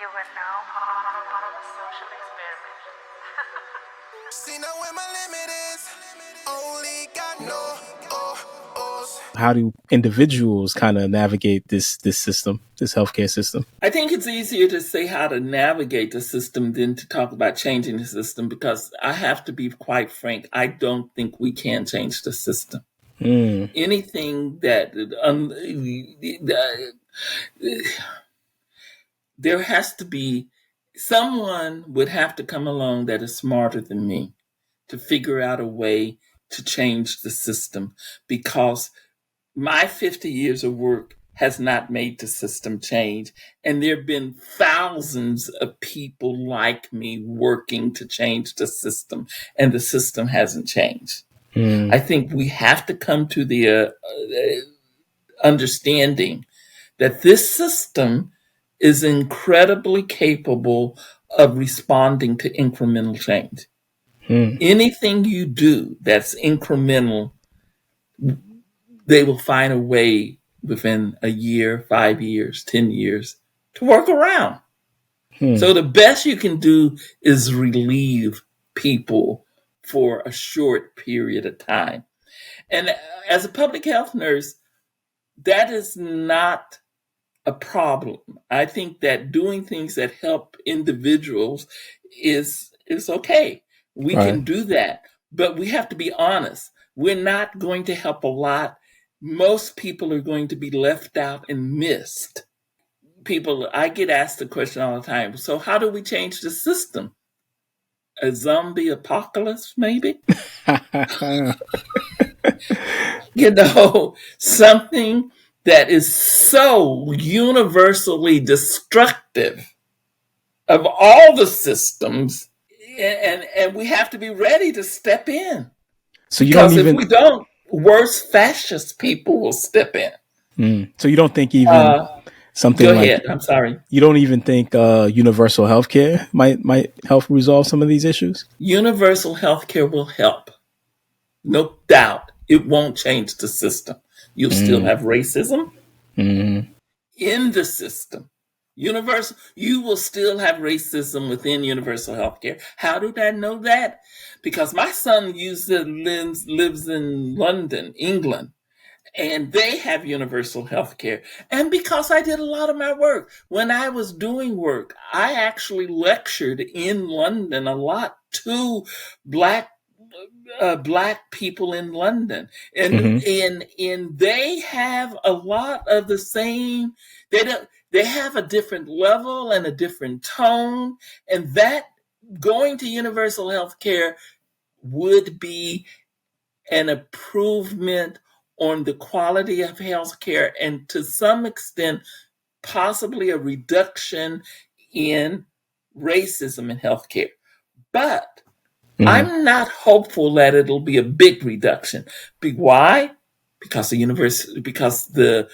You are now part of a social experiment. See now where my limit is. Only got no ohs. How do individuals kind of navigate this system, this healthcare system? I think it's easier to say how to navigate the system than to talk about changing the system, because I have to be quite frank, I don't think we can change the system. Anything that there has to be someone would have to come along that is smarter than me to figure out a way to change the system, because my 50 years of work has not made the system change. And there have been thousands of people like me working to change the system, and the system hasn't changed. I think we have to come to the understanding that this system is incredibly capable of responding to incremental change. Anything you do that's incremental, they will find a way within a year, 5 years, 10 years to work around. So the best you can do is relieve people for a short period of time. And as a public health nurse, that is not a problem. I think that doing things that help individuals is okay. We can do that, but we have to be honest. We're not going to help a lot. Most people are going to be left out and missed. I get asked the question all the time, so how do we change the system? A zombie apocalypse, maybe? Something that is so universally destructive of all the systems, and we have to be ready to step in. So because if we don't, worse fascist people will step in. So you don't think even something go like ahead. I'm sorry. You don't even think universal healthcare might help resolve some of these issues? Universal healthcare will help. No doubt. It won't change the system. You'll still have racism in the system. You will still have racism within universal healthcare. How did I know that? Because my son lives in London, England, and they have universal healthcare. And because I did a lot of my work, when I was doing work, I actually lectured in London a lot to Black people in London, and they have a lot of the same. They have a different level and a different tone, and that going to universal health care would be an improvement on the quality of health care, and to some extent, possibly a reduction in racism in healthcare. But I'm not hopeful that it'll be a big reduction. Why? Because the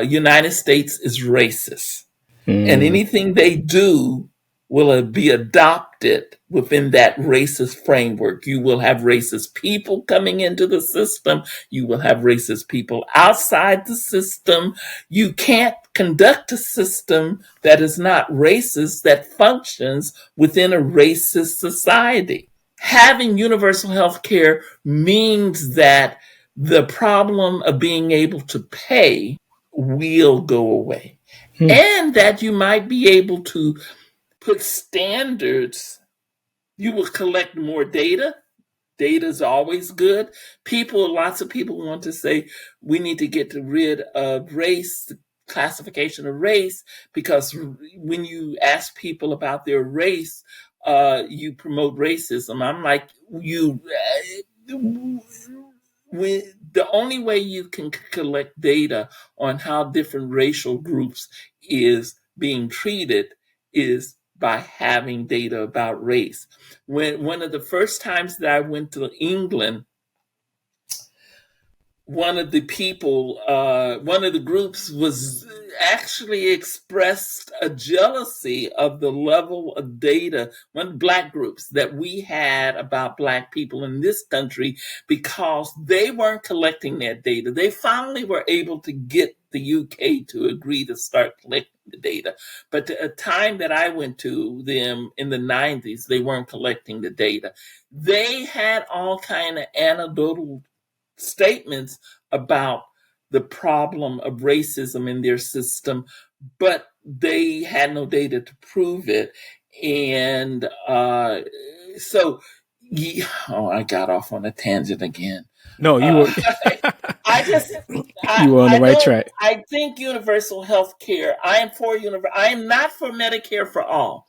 United States is racist, and anything they do will be adopted within that racist framework. You will have racist people coming into the system. You will have racist people outside the system. You can't conduct a system that is not racist, that functions within a racist society. Having universal health care means that the problem of being able to pay will go away, and that you might be able to put standards. You will collect more data. Data is always good. Lots of people want to say we need to get rid of race, the classification of race, because when you ask people about their race, you promote racism. I'm like, the only way you can collect data on how different racial groups is being treated is by having data about race. One of the first times that I went to England, one of the groups was actually expressed a jealousy of the level of data, one of the Black groups, that we had about Black people in this country, because they weren't collecting that data. They finally were able to get the UK to agree to start collecting the data. But the time that I went to them in the 90s, they weren't collecting the data. They had all kind of anecdotal statements about the problem of racism in their system, but they had no data to prove it. And so, I got off on a tangent again. No, you were I just, you were on the right track. I think universal health care, I am not for Medicare for all.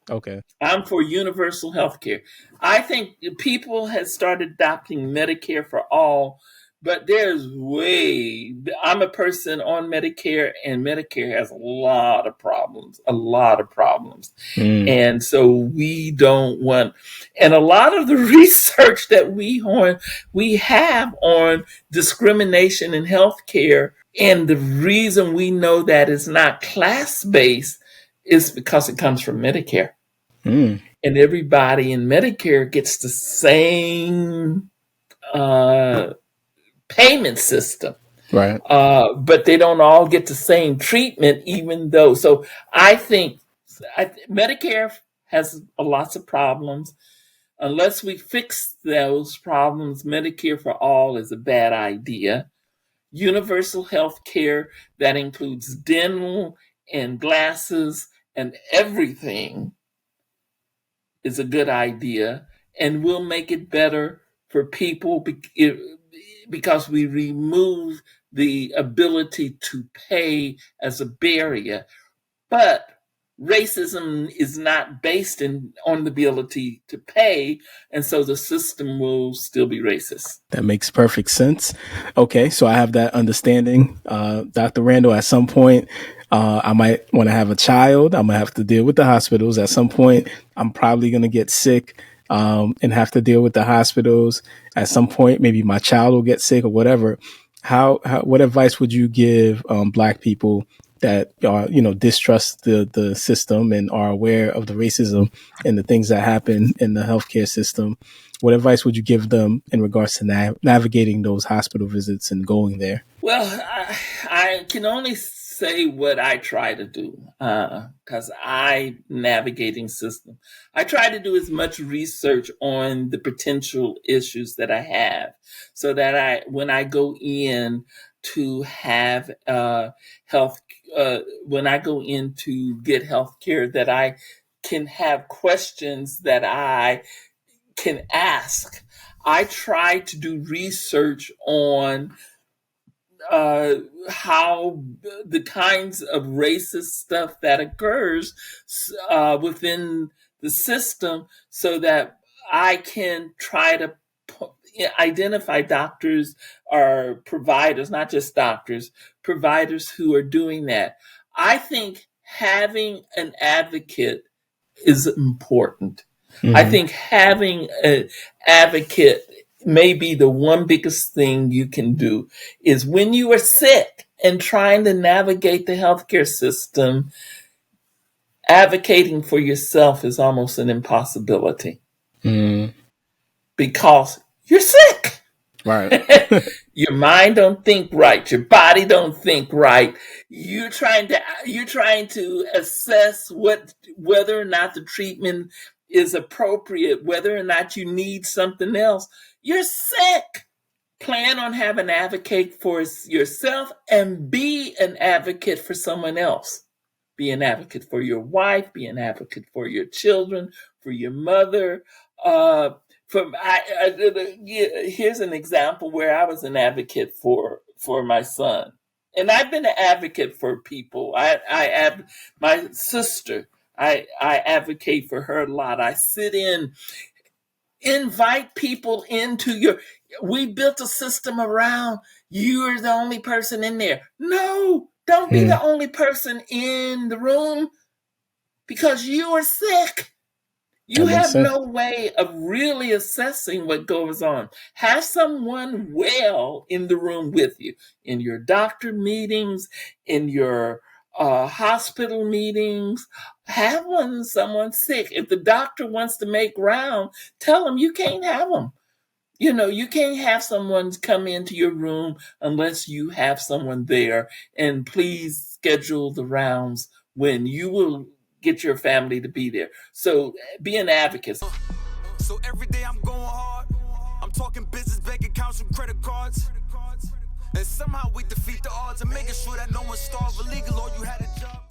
Okay. I'm for universal health care. I think people have started adopting Medicare for all, but I'm a person on Medicare, and Medicare has a lot of problems. And so we don't want, and a lot of the research that we have on discrimination in healthcare, and the reason we know that it's not class-based is because it comes from Medicare. And everybody in Medicare gets the same payment system. Right. But they don't all get the same treatment, even though. So I think Medicare has lots of problems. Unless we fix those problems, Medicare for all is a bad idea. Universal health care that includes dental and glasses and everything is a good idea, and we'll make it better for people because we remove the ability to pay as a barrier. But racism is not based on the ability to pay, and so the system will still be racist. That makes perfect sense. Okay, so I have that understanding. Dr. Randall, at some point, I might want to have a child. I'm going to have to deal with the hospitals. At some point, I'm probably going to get sick and have to deal with the hospitals. At some point, maybe my child will get sick or whatever. What advice would you give Black people that are, distrust the system and are aware of the racism and the things that happen in the healthcare system? What advice would you give them in regards to navigating those hospital visits and going there? Well, I can only say what I try to do because I navigating system. I try to do as much research on the potential issues that I have, so that when I go in to have when I go in to get health care, that I can have questions that I can ask. I try to do research on how the kinds of racist stuff that occurs within the system, so that I can try to identify doctors or providers, not just doctors, providers who are doing that. I think having an advocate is important. I think having an advocate may be the one biggest thing you can do. Is when you are sick and trying to navigate the healthcare system, advocating for yourself is almost an impossibility because you're sick. Right. Your mind don't think right. Your body don't think right. You're trying to assess whether or not the treatment is appropriate, whether or not you need something else. You're sick. Plan on having an advocate for yourself and be an advocate for someone else. Be an advocate for your wife, be an advocate for your children, for your mother. Here's an example where I was an advocate for my son. And I've been an advocate for people. My sister, I advocate for her a lot. I sit in, invite people into we built a system around you're the only person in there. No, don't be the only person in the room because you are sick. You have no way of really assessing what goes on. Have someone well in the room with you, in your doctor meetings, in your hospital meetings. Have someone sick. If the doctor wants to make round, tell them you can't have them. You know, you can't have someone come into your room unless you have someone there. And please schedule the rounds when you will get your family to be there. So be an advocate. So every day I'm going hard. I'm talking business, bank accounts, and credit cards. And somehow we defeat the odds and making sure that no one starve illegal or you had a job.